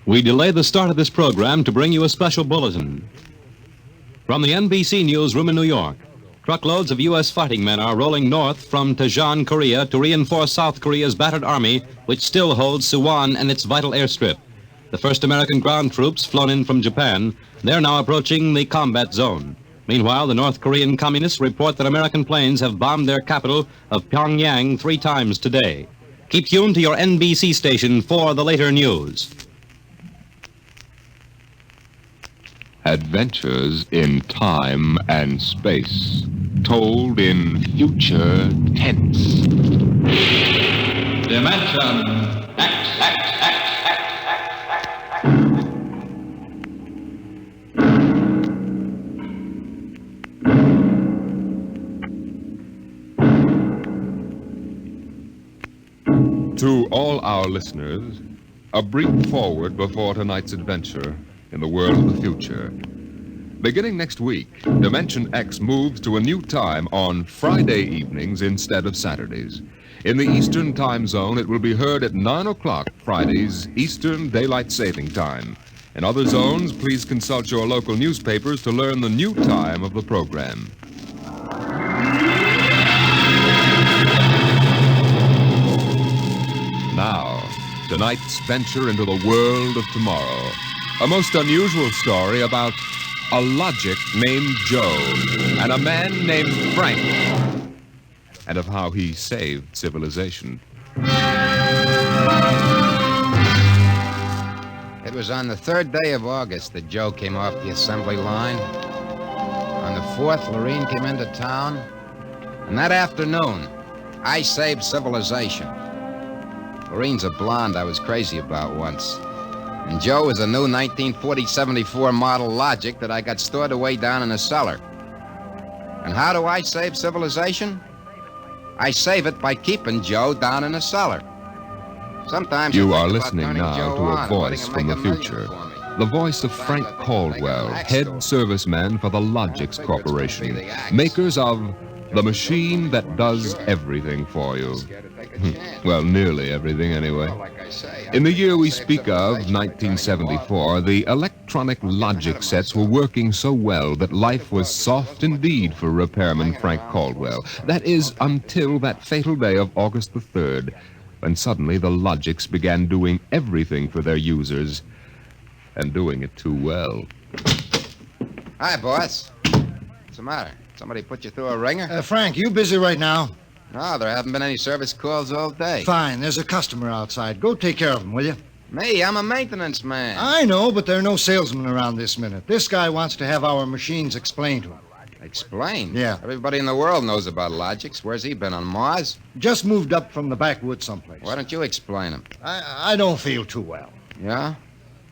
We delay the start of this program to bring you a special bulletin. From the NBC newsroom in New York, truckloads of U.S. fighting men are rolling north from Daejeon, Korea, to reinforce South Korea's battered army, which still holds Suwon and its vital airstrip. The first American ground troops flown in from Japan, they're now approaching the combat zone. Meanwhile, the North Korean communists report that American planes have bombed their capital of Pyongyang 3 times today. Keep tuned to your NBC station for the later news. Adventures in time and space, told in future tense. Dimension X. To all our listeners, a brief forward before tonight's adventure in the world of the future. Beginning next week, Dimension X moves to a new time on Friday evenings instead of Saturdays. In the Eastern Time Zone, it will be heard at 9 o'clock Fridays, Eastern Daylight Saving Time. In other zones, please consult your local newspapers to learn the new time of the program. Now, tonight's venture into the world of tomorrow. A most unusual story about a logic named Joe and a man named Frank, and of how he saved civilization. It was on the 3rd day of August that Joe came off the assembly line. On the 4th, Lorene came into town. And that afternoon, I saved civilization. Lorene's a blonde I was crazy about once. And Joe is a new 1940-74 model Logic that I got stored away down in a cellar. And how do I save civilization? I save it by keeping Joe down in a cellar. Sometimes you are listening now to a voice from the future. The voice of Frank Caldwell, head serviceman for the Logix Corporation, makers of the machine that does everything for you. Well, nearly everything anyway. In the year we speak of, 1974, the electronic Logic sets were working so well that life was soft indeed for repairman Frank Caldwell. That is, until that fatal day of August the 3rd, when suddenly the Logix began doing everything for their users, and doing it too well. Hi, boss. What's the matter? Somebody put you through a ringer? Frank, you busy right now? No, there haven't been any service calls all day. Fine, there's a customer outside. Go take care of him, will you? Me, I'm a maintenance man. I know, but there are no salesmen around this minute. This guy wants to have our machines explained to him. Explain? Yeah. Everybody in the world knows about Logix. Where's he been, on Mars? Just moved up from the backwoods someplace. Why don't you explain him? I don't feel too well. Yeah?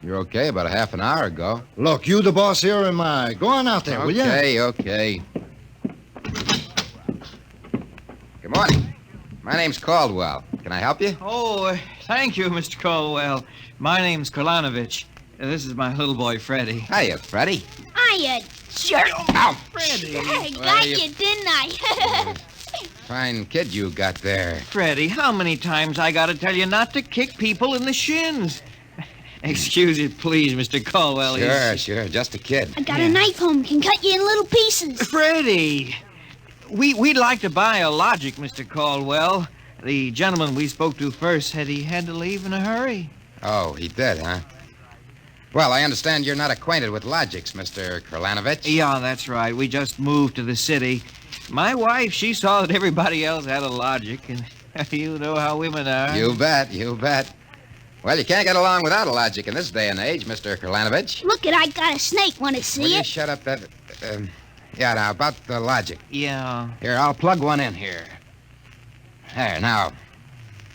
You're okay about a half an hour ago. Look, you the boss here or am I? Go on out there, will you? Okay. Good morning. My name's Caldwell. Can I help you? Oh, thank you, Mr. Caldwell. My name's Kralanovich. This is my little boy, Freddie. Hiya, Freddie. Hiya, jerk. Ow! Freddie. I got you, didn't I? Fine kid you got there. Freddie, how many times I gotta tell you not to kick people in the shins? Excuse it, please, Mr. Caldwell. Sure. Just a kid. I got a knife home, can cut you in little pieces. Freddie, we'd like to buy a Logic, Mr. Caldwell. The gentleman we spoke to first said he had to leave in a hurry. Oh, he did, huh? Well, I understand you're not acquainted with Logix, Mr. Kralanovich. Yeah, that's right. We just moved to the city. My wife, she saw that everybody else had a Logic, and you know how women are. You bet. Well, you can't get along without a Logic in this day and age, Mr. Kralanovich. Look I got a snake. Want to see Will it? you shut up that... Yeah, now, about the Logic. Yeah. Here, I'll plug one in here. There, now.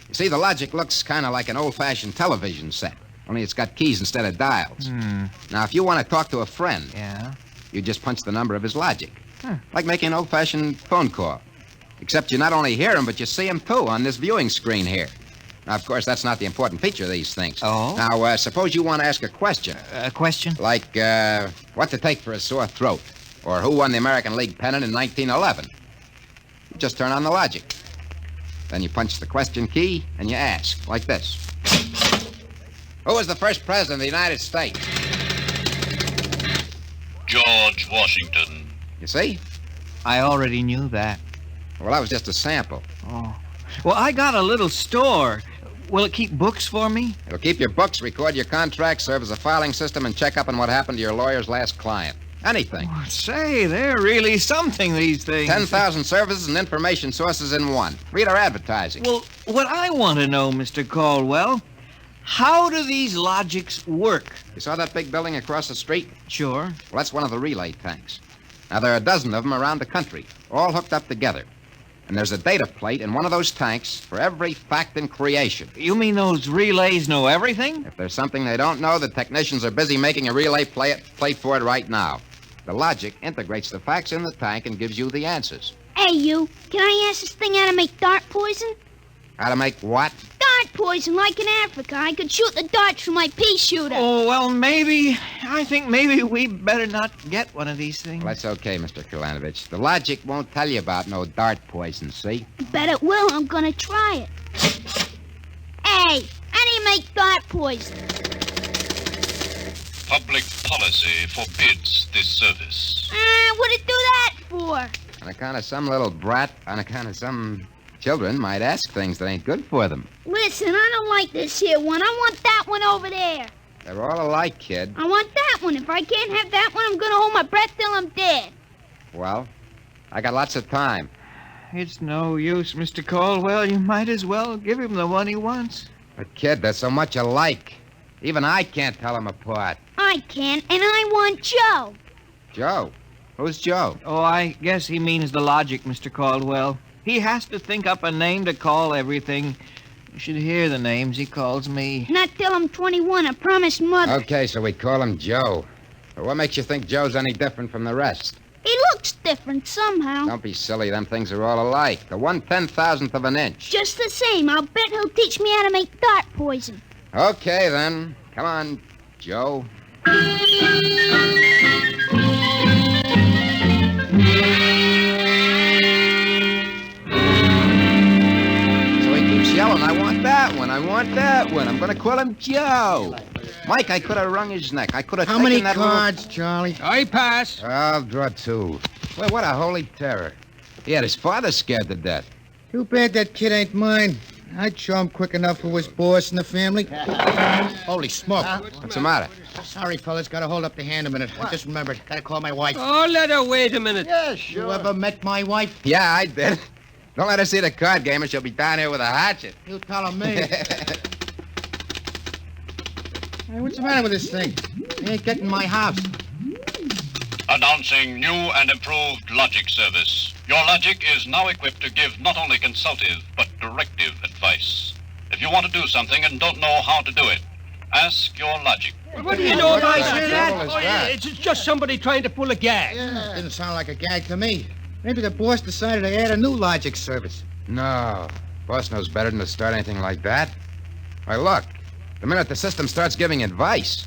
You see, the Logic looks kind of like an old-fashioned television set, only it's got keys instead of dials. Now, if you want to talk to a friend, Yeah? you just punch the number of his Logic. Like making an old-fashioned phone call. Except you not only hear him, but you see him, too, on this viewing screen here. Now, of course, that's not the important feature of these things. Oh? Now, suppose you want to ask a question. A question? Like, what to take for a sore throat? Or who won the American League pennant in 1911? You just turn on the Logic. Then you punch the question key and you ask, like this. Who was the first president of the United States? George Washington. You see? I already knew that. Well, that was just a sample. Oh. Well, I got a little store. Will it keep books for me? It'll keep your books, record your contracts, serve as a filing system, and check up on what happened to your lawyer's last client. Anything. Oh, say, they're really something, these things. 10,000 services and information sources in one. Read our advertising. Well, what I want to know, Mr. Caldwell, how do these logics work? You saw that big building across the street? Sure. Well, that's one of the relay tanks. Now, there are a dozen of them around the country, all hooked up together. And there's a data plate in one of those tanks for every fact in creation. You mean those relays know everything? If there's something they don't know, the technicians are busy making a relay plate for it right now. The logic integrates the facts in the tank and gives you the answers. Hey, you. Can I ask this thing how to make dart poison? How to make what? Dart poison, like in Africa. I could shoot the darts from my pea shooter. Oh, well, I think maybe we better not get one of these things. Well, that's okay, Mr. Kalanovich. The logic won't tell you about no dart poison, see? Bet it will. I'm gonna try it. Hey, how do you make dart poison? Public policy forbids this service. What'd it do that for? On account of some little brat, on account of some children might ask things that ain't good for them. Listen, I don't like this here one. I want that one over there. They're all alike, kid. I want that one. If I can't have that one, I'm gonna hold my breath till I'm dead. Well, I got lots of time. It's no use, Mr. Caldwell. You might as well give him the one he wants. But, kid, they're so much alike. Even I can't tell them apart. I can, and I want Joe. Joe? Who's Joe? Oh, I guess he means the logic, Mr. Caldwell. He has to think up a name to call everything. You should hear the names he calls me. Not till I'm 21, I promised Mother. Okay, so we call him Joe. But what makes you think Joe's any different from the rest? He looks different somehow. Don't be silly. Them things are all alike. The 1/10,000th of an inch. Just the same, I'll bet he'll teach me how to make dart poison. Okay, then. Come on, Joe. Yelling, I want that one, I want that one. I'm going to call him Joe. Mike, I could have wrung his neck. I could have taken many that cards, Charlie? I pass. I'll draw two. Well, what a holy terror. He had his father scared to death. Too bad that kid ain't mine. I'd show him quick enough who was boss in the family. Holy smoke. What's the matter? Sorry, fellas. Gotta hold up the hand a minute. I just remembered. Gotta call my wife. Oh, let her wait a minute. Yeah, sure. You ever met my wife? Yeah, I did. Don't let her see the card game or she'll be down here with a hatchet. You tell me. Hey, what's the matter with this thing? He ain't getting my house. Announcing new and improved logic service. Your logic is now equipped to give not only consultative, but directive advice. If you want to do something and don't know how to do it, ask your logic. What do you know about that? that? It's just somebody trying to pull a gag. Yeah, didn't sound like a gag to me. Maybe the boss decided to add a new logic service. No. Boss knows better than to start anything like that. Why, look. The minute the system starts giving advice,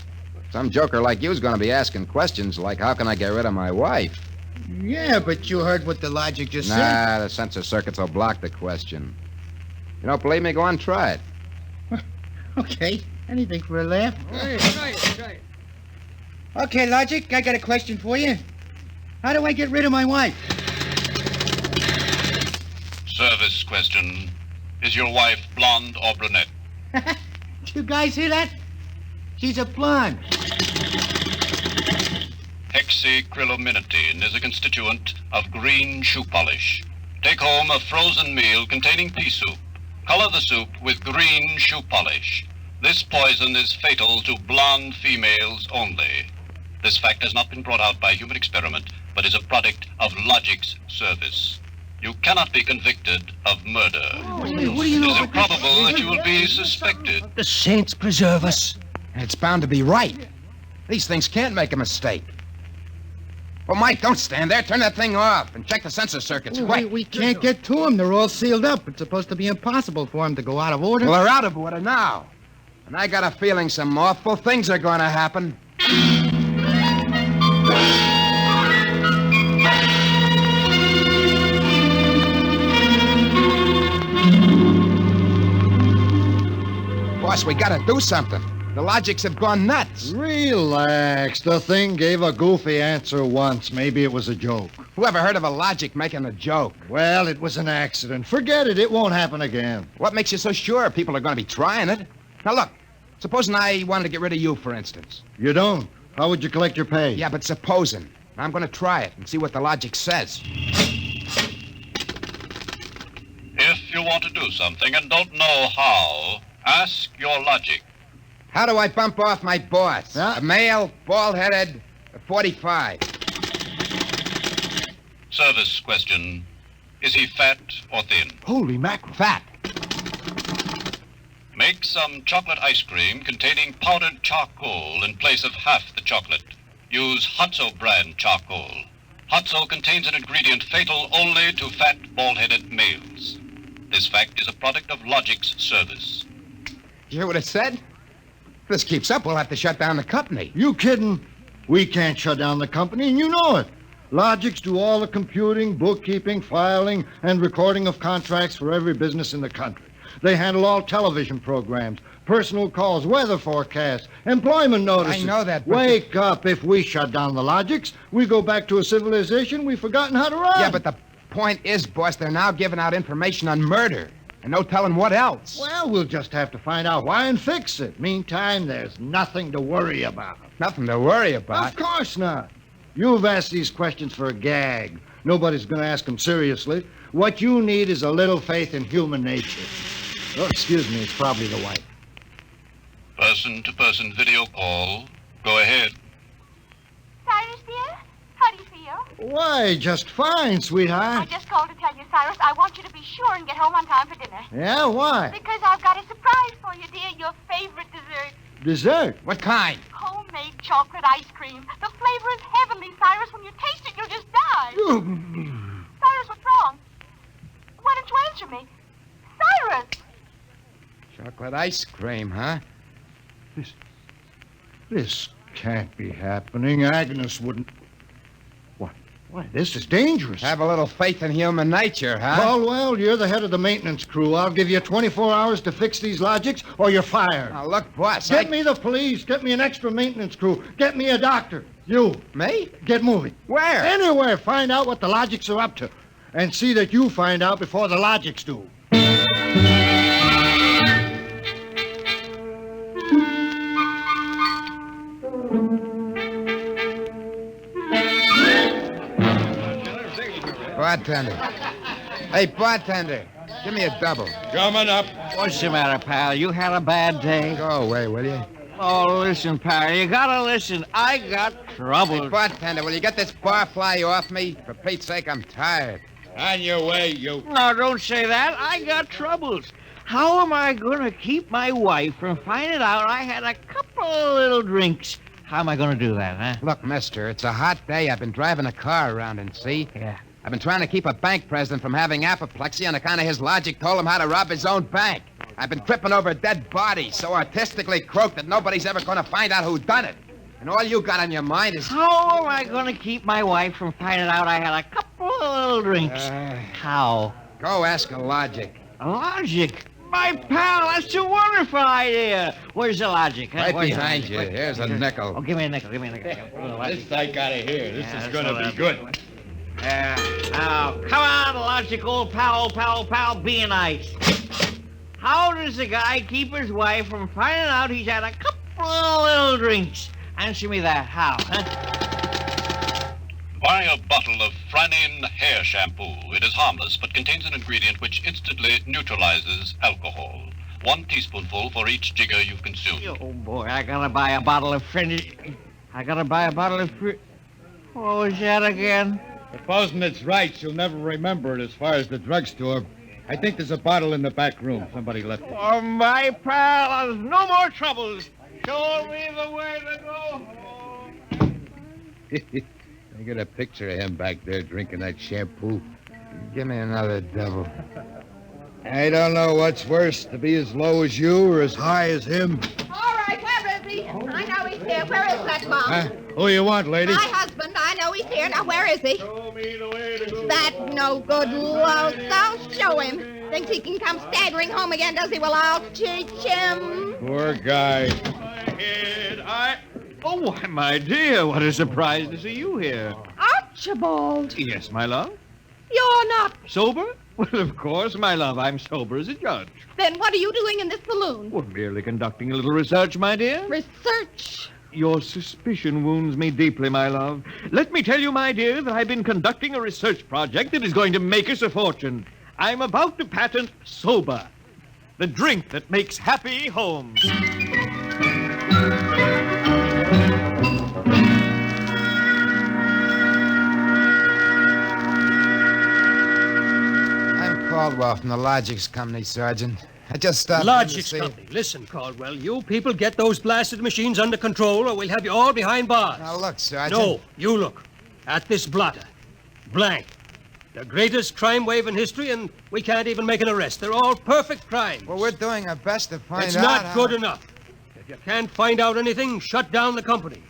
some joker like you's going to be asking questions like, how can I get rid of my wife? Yeah, but you heard what the logic just said. Nah, the sensor circuits will block the question. You don't believe me? Go on, try it. Okay, anything for a laugh. Try it. Okay, Logic, I got a question for you. How do I get rid of my wife? Service question. Is your wife blonde or brunette? Did you guys hear that? She's a blonde. Hexacrylaminotin is a constituent of green shoe polish. Take home a frozen meal containing pea soup. Color the soup with green shoe polish. This poison is fatal to blonde females only. This fact has not been brought out by human experiment, but is a product of logic's service. You cannot be convicted of murder. What do you It know is about improbable that you will be suspected. The saints preserve us. It's bound to be right. These things can't make a mistake. Well, Mike, don't stand there. Turn that thing off and check the sensor circuits, quick. We can't get to them. They're all sealed up. It's supposed to be impossible for them to go out of order. Well, they're out of order now. And I got a feeling some awful things are going to happen. Boss, we got to do something. The logics have gone nuts. Relax. The thing gave a goofy answer once. Maybe it was a joke. Who ever heard of a logic making a joke? Well, it was an accident. Forget it. It won't happen again. What makes you so sure people are going to be trying it? Now, look. Supposing I wanted to get rid of you, for instance. You don't. How would you collect your pay? Yeah, but supposing. I'm going to try it and see what the logic says. If you want to do something and don't know how, ask your logic. How do I bump off my boss? Huh? A male, bald-headed, 45. Service question. Is he fat or thin? Holy mackerel. Fat. Make some chocolate ice cream containing powdered charcoal in place of half the chocolate. Use Hotzo brand charcoal. Hotzo contains an ingredient fatal only to fat, bald-headed males. This fact is a product of Logic's service. You hear what it said? If this keeps up, we'll have to shut down the company. You kidding? We can't shut down the company, and you know it. Logics do all the computing, bookkeeping, filing, and recording of contracts for every business in the country. They handle all television programs, personal calls, weather forecasts, employment notices. I know that, but... Wake up. If we shut down the Logics, we go back to a civilization we've forgotten how to run. Yeah, but the point is, boss, they're now giving out information on murder. And no telling what else. Well, we'll just have to find out why and fix it. Meantime, there's nothing to worry about. Nothing to worry about. Of course not. You've asked these questions for a gag. Nobody's going to ask them seriously. What you need is a little faith in human nature. Oh, excuse me, it's probably the wife. Person-to-person video call. Go ahead. Cyrus, dear, how do you feel? Why, just fine, I sweetheart. just called to tell you, Cyrus, I want you to be sure and get home on time for dinner. Yeah, why? Because I've got a surprise for you, dear, your favorite dessert. Dessert? What kind? Homemade chocolate ice cream. The flavor is heavenly, Cyrus. When you taste it, you'll just die. Cyrus, what's wrong? Why don't you answer me? Cyrus! Chocolate ice cream, huh? This can't be happening. Agnes wouldn't... Why, this is dangerous. Have a little faith in human nature, huh? Caldwell, you're the head of the maintenance crew. I'll give you 24 hours to fix these Logics, or you're fired. Now, look, boss, Get me the police. Get me an extra maintenance crew. Get me a doctor. You. Me? Get moving. Where? Anywhere. Find out what the Logics are up to. And see that you find out before the Logics do. Bartender. Hey, bartender, give me a double. Coming up. What's the matter, pal? You had a bad day? Go away, will you? Oh, listen, pal. You gotta listen. I got Hey, trouble. bartender, will you get this barfly off me? For Pete's sake, I'm tired. On your way, you. No, don't say that. I got troubles. How am I gonna keep my wife from finding out I had a couple of little drinks? How am I gonna do that, huh? Look, mister, it's a hot day. I've been driving a car around and see. Yeah. I've been trying to keep a bank president from having apoplexy on account of his logic told him how to rob his own bank. I've been tripping over dead bodies so artistically croaked that nobody's ever going to find out who done it. And all you got on your mind is... How am I gonna keep my wife from finding out I had a couple of little drinks? How? Go ask a logic. Logic? My pal, that's a wonderful idea. Where's the logic? Huh? Right Where's the behind logic? you. Here's a nickel. Oh, give me a nickel. Give me a nickel. This I gotta hear. This is gonna be good. Now, come on, logic, old pal, be nice. How does a guy keep his wife from finding out he's had a couple of little drinks? Answer me that. How, huh? Buy a bottle of Franin hair shampoo. It is harmless, but contains an ingredient which instantly neutralizes alcohol. 1 teaspoonful for each jigger you've consumed. Oh, boy, I gotta buy a bottle of What was that again? Supposing it's right, she'll never remember it as far as the drugstore. I think there's a bottle in the back room. Somebody left it. Oh, my pal, there's no more troubles. Show me the way to go home. I got a picture of him back there drinking that shampoo. Give me another double. I don't know what's worse, to be as low as you or as high as him. All right, where is he? I know he's here. Where is that bum? Huh? Who you want, lady? My husband. I know he's here. Now, where is he? Show me the way to go. That no good louse. I'll show him. Thinks he can come staggering home again, does he? Well, I'll teach him. Poor guy. ahead. Oh, why, my dear, what a surprise to see you here. Archibald, Yes, my love. you're not. Sober? Well, of course, my love. I'm sober as a judge. Then what are you doing in this saloon? Well, merely conducting a little research, my dear. Research. Your suspicion wounds me deeply, my love. Let me tell you, my dear, that I've been conducting a research project that is going to make us a fortune. I'm about to patent Sober, the drink that makes happy homes. I'm Caldwell from the Logics Company, Sergeant. I just stopped in to Logics see... Company. Listen, Caldwell, you people get those blasted machines under control or we'll have you all behind bars. Now, look, Sergeant. No, you look. At this blotter. Blank. The greatest crime wave in history, and we can't even make an arrest. They're all perfect crimes. Well, we're doing our best to find It's out not how- good enough. If you can't find out anything, shut down the company.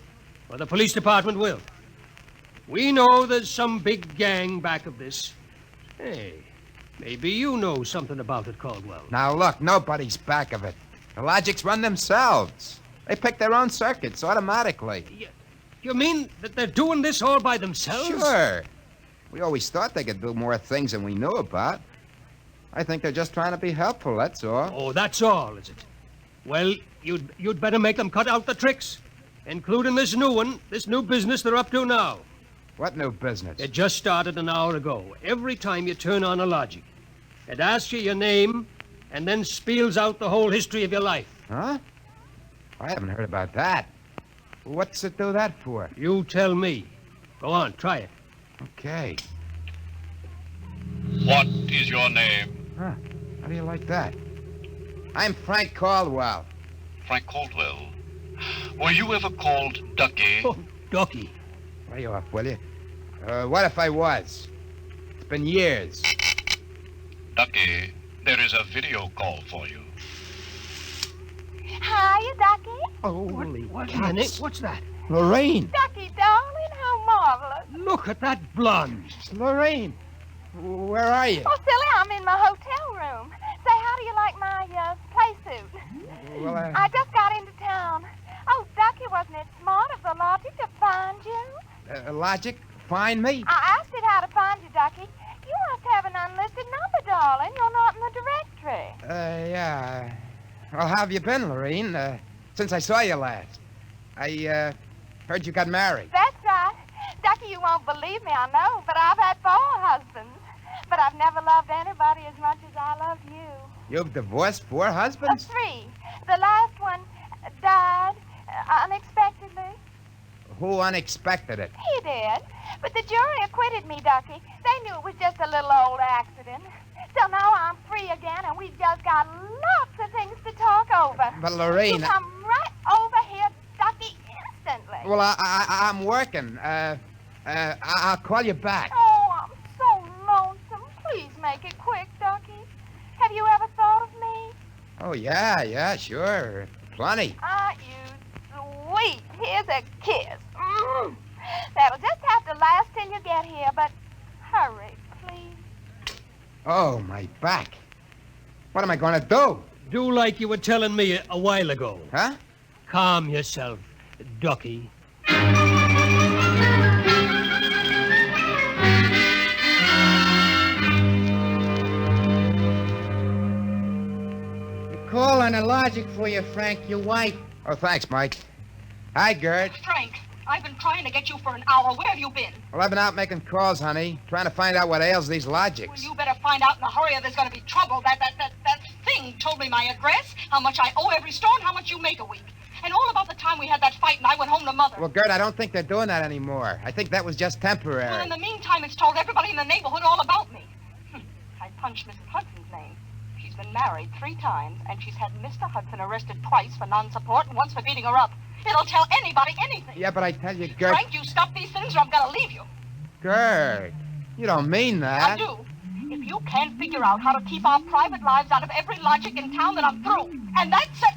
Or the police department will. We know there's some big gang back of this. Hey, maybe you know something about it, Caldwell. Now, look, nobody's back of it. The Logics run themselves. They pick their own circuits automatically. You mean that they're doing this all by themselves? Sure. We always thought they could do more things than we knew about. I think they're just trying to be helpful, that's all. Oh, that's all, is it? Well, you'd better make them cut out the tricks, including this new one, this new business they're up to now. What new business? It just started an hour ago. Every time you turn on a Logic, it asks you your name and then spiels out the whole history of your life. Huh? I haven't heard about that. What's it do that for? You tell me. Go on, try it. Okay. What is your name? Huh. How do you like that? I'm Frank Caldwell. Frank Caldwell. Were you ever called Ducky? Oh, Ducky. Lay off, will you? What if I was? It's been years. Ducky, there is a video call for you. Hiya, Ducky. Holy cannons. What's that? Lorraine. Ducky, darling, how marvelous. Look at that blonde. It's Lorraine. Where are you? Oh, silly, I'm in my hotel room. Say, how do you like my play suit? Well, I just got into town. Oh, Ducky, wasn't it smart of the Logic to find you? Logic? Find me? I asked it how to find you, Ducky. You must have an unlisted number, darling. You're not in the directory. Yeah. Well, how have you been, Lorraine? Since I saw you last. I, heard you got married. That's right. Ducky, you won't believe me, I know, but I've had 4 husbands. But I've never loved anybody as much as I love you. You've divorced 4 husbands? 3. The last one died unexpectedly. Who unexpected it? He did. But the jury acquitted me, Ducky. They knew it was just a little old accident. So now I'm free again, and we've just got lots of things to talk over. But, Lorraine... You come right over here, Ducky, instantly. Well, I'm working. I'll call you back. Oh, I'm so lonesome. Please make it quick, Ducky. Have you ever thought of me? Oh, yeah, sure. Plenty. Ah, you sweet. Here's a kiss. That'll just have to last till you get here, but hurry, please. Oh, my back. What am I going to do? Do like you were telling me a while ago. Huh? Calm yourself, Ducky. Call on a Logic for you, Frank, your wife. Oh, thanks, Mike. Hi, Gert. Frank, I've been trying to get you for an hour. Where have you been? Well, I've been out making calls, honey, trying to find out what ails these Logics. Well, you better find out in a hurry or there's going to be trouble. That thing told me my address, how much I owe every store, and how much you make a week. And all about the time we had that fight and I went home to Mother. Well, Gert, I don't think they're doing that anymore. I think that was just temporary. Well, in the meantime, it's told everybody in the neighborhood all about me. I punched Mrs. Hudson's name. She's been married 3 times, and she's had Mr. Hudson arrested twice for non-support and once for beating her up. It'll tell anybody anything. Yeah, but I tell you, Gert... Frank, you stop these things or I'm going to leave you. Gert, you don't mean that. I do. If you can't figure out how to keep our private lives out of every Logic in town, then I'm through. And that's it.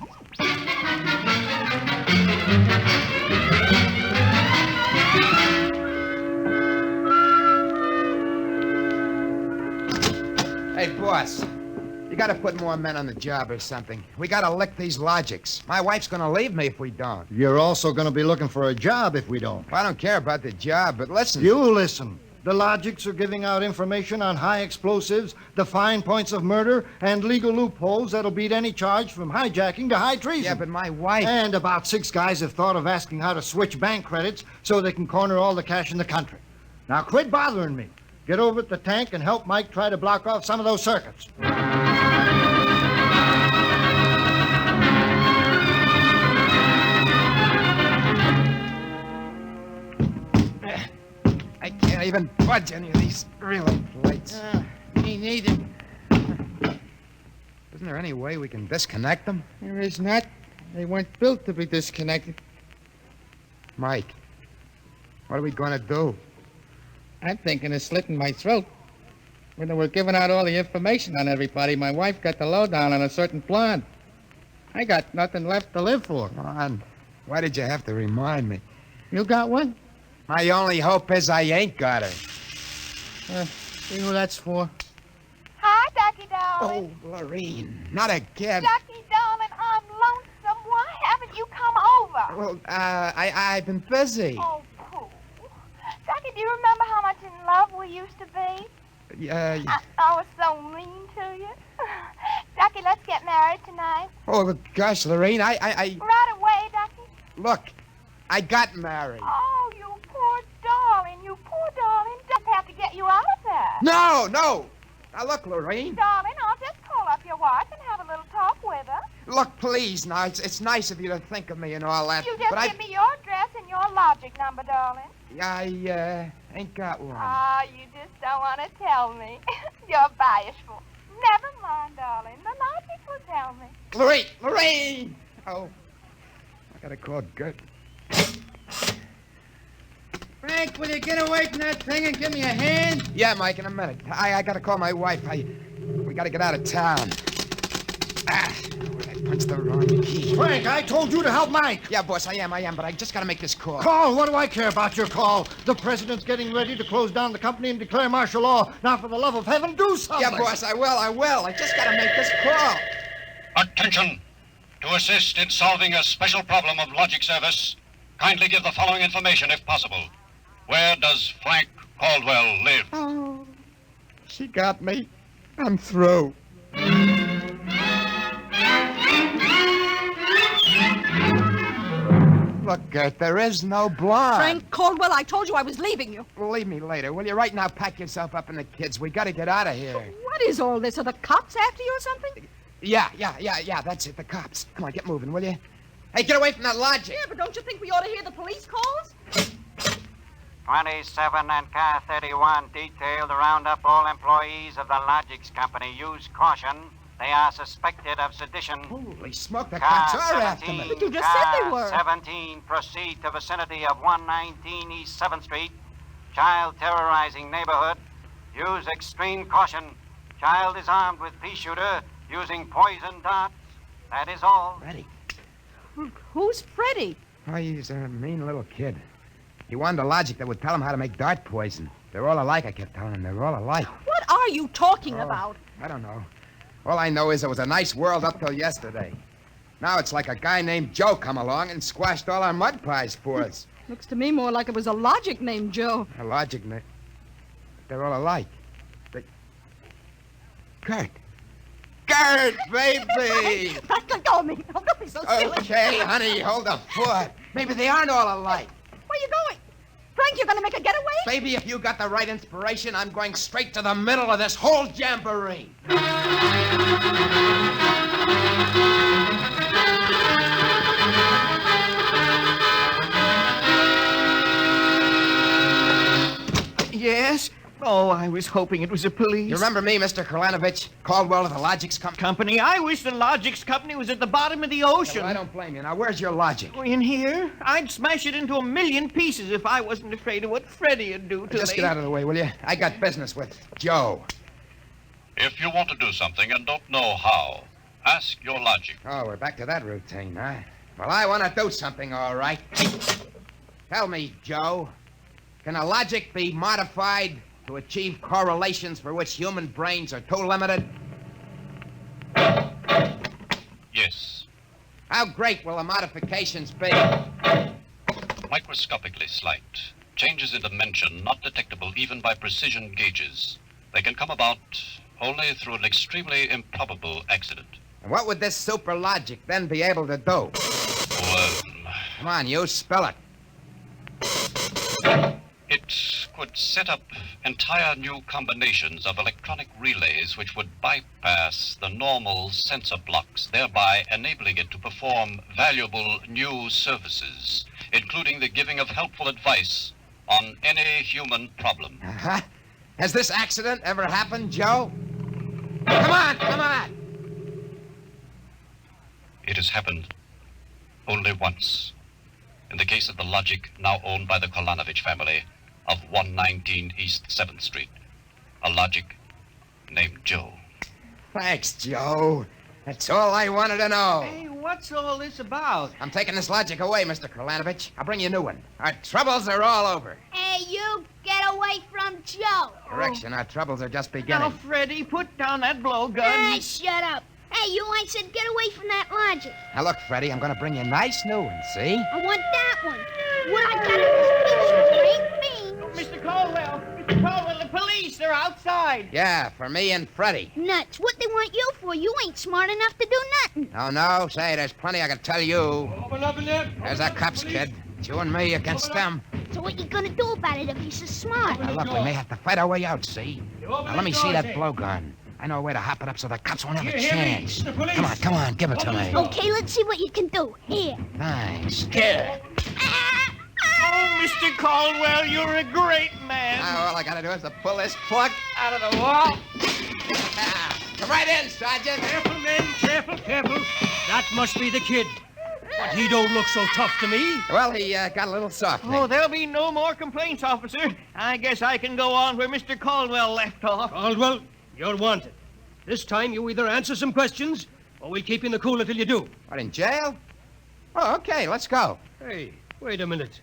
Hey, boss. You gotta put more men on the job or something. We gotta lick these logics. My wife's gonna leave me if we don't. You're also going to be looking for a job if we don't. Well, I don't care about the job, but listen. You listen. The logics are giving out information on high explosives, the fine points of murder, and legal loopholes that'll beat any charge from hijacking to high treason. Yeah, but my wife... And about 6 guys have thought of asking how to switch bank credits so they can corner all the cash in the country. Now, quit bothering me. Get over at the tank and help Mike try to block off some of those circuits. I can't even budge any of these relay plates. Me neither. Isn't there any way we can disconnect them? There is not. They weren't built to be disconnected. Mike, what are we going to do? I'm thinking of slitting my throat. When they were giving out all the information on everybody, my wife got the lowdown on a certain blonde. I got nothing left to live for. Come why did you have to remind me? You got one? My only hope is I ain't got her. See who that's for? Hi, Ducky, darling. Oh, Lorene, not again. Ducky, darling, I'm lonesome. Why haven't you come over? Well, I've been busy. Oh, Pooh. Ducky, do you remember how much in love we used to be? I was so mean to you. Ducky, let's get married tonight. Oh, gosh, Lorene, I... Right away, Ducky. Look, I got married. Oh, you poor darling. You poor darling. Just have to get you out of that. No. Now, look, Lorene. Darling, I'll just call up your wife and have a little talk with her. Look, please, now, it's nice of you to think of me and all that. You just give me your address and your logic number, darling. I ain't got one. Ah, you just don't want to tell me. You're bashful. Never mind, darling. The logic will tell me. Lorene! Oh, I gotta call Gert. Frank, will you get away from that thing and give me a hand? Yeah, Mike, in a minute. I gotta call my wife. We gotta get out of town. I punched the wrong key. Frank, I told you to help Mike. Yeah, boss, I am, but I just gotta make this call. Call? What do I care about your call? The president's getting ready to close down the company and declare martial law. Now, for the love of heaven, do something. Yeah, boss, I will. I just gotta make this call. Attention! To assist in solving a special problem of logic service, kindly give the following information if possible. Where does Frank Caldwell live? Oh, she got me. I'm through. Look, Gert, there is no blonde. Frank Caldwell, I told you I was leaving you. Leave me later, will you? Right now, pack yourself up and the kids. We gotta get out of here. What is all this? Are the cops after you or something? Yeah, that's it, the cops. Come on, get moving, will you? Hey, get away from that logic. Yeah, but don't you think we ought to hear the police calls? 27 and car 31 detailed to round up all employees of the Logics Company. Use caution. They are suspected of sedition. Holy smoke, the car cops are 17, after me. But you just said they were. 17, proceed to vicinity of 119 East 7th Street. Child terrorizing neighborhood. Use extreme caution. Child is armed with pea shooter using poison darts. That is all. Ready. Who's Freddie? Oh, he's a mean little kid. He wanted a logic that would tell him how to make dart poison. They're all alike, I kept telling him. They're all alike. What are you talking about? I don't know. All I know is it was a nice world up till yesterday. Now it's like a guy named Joe come along and squashed all our mud pies for us. Looks to me more like it was a logic named Joe. A logic name? They're all alike. Gert, baby! Let go of me. Oh, don't be so silly. Okay, honey, hold the fort. Maybe they aren't all alike. Where are you going? Frank, you're going to make a getaway? Baby, if you got the right inspiration, I'm going straight to the middle of this whole jamboree. Yes? Oh, I was hoping it was the police. You remember me, Mr. Kralanovich? Caldwell of the Logics Company? I wish the Logics Company was at the bottom of the ocean. Well, I don't blame you. Now, where's your logic? Oh, in here? I'd smash it into a million pieces if I wasn't afraid of what Freddie would do to Just me. get out of the way, will you? I got business with Joe. If you want to do something and don't know how, ask your logic. Oh, we're back to that routine, huh? Well, I want to do something, all right. Tell me, Joe, can a logic be modified to achieve correlations for which human brains are too limited? How great will the modifications be? Microscopically slight. Changes in dimension not detectable even by precision gauges. They can come about only through an extremely improbable accident. And what would this super logic then be able to do? Come on, you spell it. It could set up entire new combinations of electronic relays which would bypass the normal sensor blocks, thereby enabling it to perform valuable new services, including the giving of helpful advice on any human problem. Uh-huh. Has this accident ever happened, Joe? Come on, come on! It has happened only once. In the case of the logic now owned by the Kolanovich family of 119 East 7th Street. A logic named Joe. Thanks, Joe. That's all I wanted to know. Hey, what's all this about? I'm taking this logic away, Mr. Kolanovich. I'll bring you a new one. Our troubles are all over. Hey, you, get away from Joe. Correction, our troubles are just Now, beginning. Freddie, put down that blowgun. Hey, shut up. Hey, you, I said get away from that logic. Now, look, Freddie, I'm going to bring you a nice new one, see? I want that one. What I got in this picture ain't me. Oh, Mr. Caldwell, the police, they're outside. Yeah, for me and Freddie. Nuts. What they want you for? You ain't smart enough to do nothing. Oh, no, say, there's plenty I can tell you. Open up in there. There's our cops, kid. It's you and me against them. So what you gonna do about it if you're so smart? Now, look, we may have to fight our way out, see? Now, let me see that blowgun. I know a way to hop it up so the cops won't have a chance. Come on, give it to me. Okay, let's see what you can do. Here. Thanks. Here. Oh, Mr. Caldwell, you're a great man. Now, all I gotta do is to pull this plug out of the wall. Come right in, Sergeant. Careful, men, careful. That must be the kid. But he don't look so tough to me. Well, he got a little soft. Oh, there'll be no more complaints, officer. I guess I can go on where Mr. Caldwell left off. Caldwell, you're wanted. This time you either answer some questions, or we'll keep you in the cooler till you do. What, in jail? Oh, okay, let's go. Hey, wait a minute.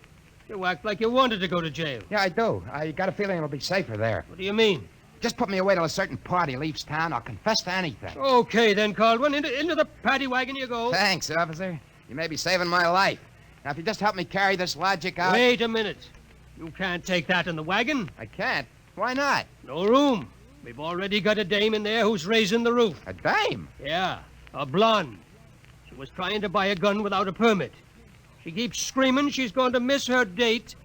You act like you wanted to go to jail. Yeah, I do. I got a feeling it'll be safer there. What do you mean? Just put me away till a certain party leaves town. I'll confess to anything. Okay, then, Caldwell. Into the paddy wagon you go. Thanks, officer. You may be saving my life. Now, if you just help me carry this logic out... Wait a minute. You can't take that in the wagon. I can't? Why not? No room. We've already got a dame in there who's raising the roof. A dame? Yeah, a blonde. She was trying to buy a gun without a permit. She keeps screaming she's going to miss her date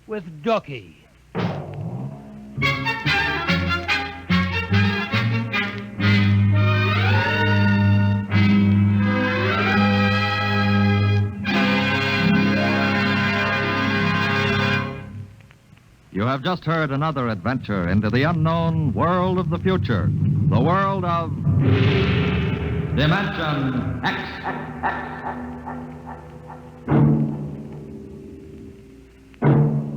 with Ducky. You have just heard another adventure into the unknown world of the future, the world of Dimension X.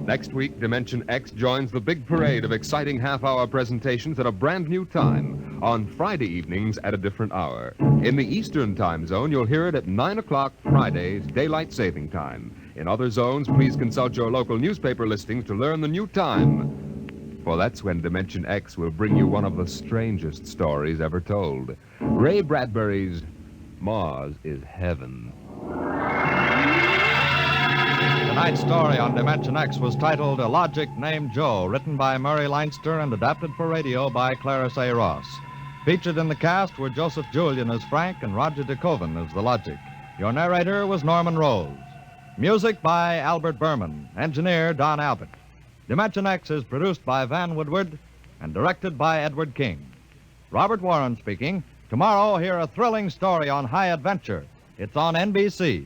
Next week, Dimension X joins the big parade of exciting half-hour presentations at a brand new time on Friday evenings at a different hour. In the Eastern time zone, you'll hear it at 9 o'clock Fridays, daylight saving time. In other zones, please consult your local newspaper listings to learn the new time. For that's when Dimension X will bring you one of the strangest stories ever told. Ray Bradbury's Mars is Heaven. Tonight's story on Dimension X was titled A Logic Named Joe, written by Murray Leinster and adapted for radio by Clarence A. Ross. Featured in the cast were Joseph Julian as Frank and Roger DeKoven as the Logic. Your narrator was Norman Rose. Music by Albert Berman. Engineer Don Albert. Dimension X is produced by Van Woodward and directed by Edward King. Robert Warren speaking. Tomorrow, hear a thrilling story on high adventure. It's on NBC.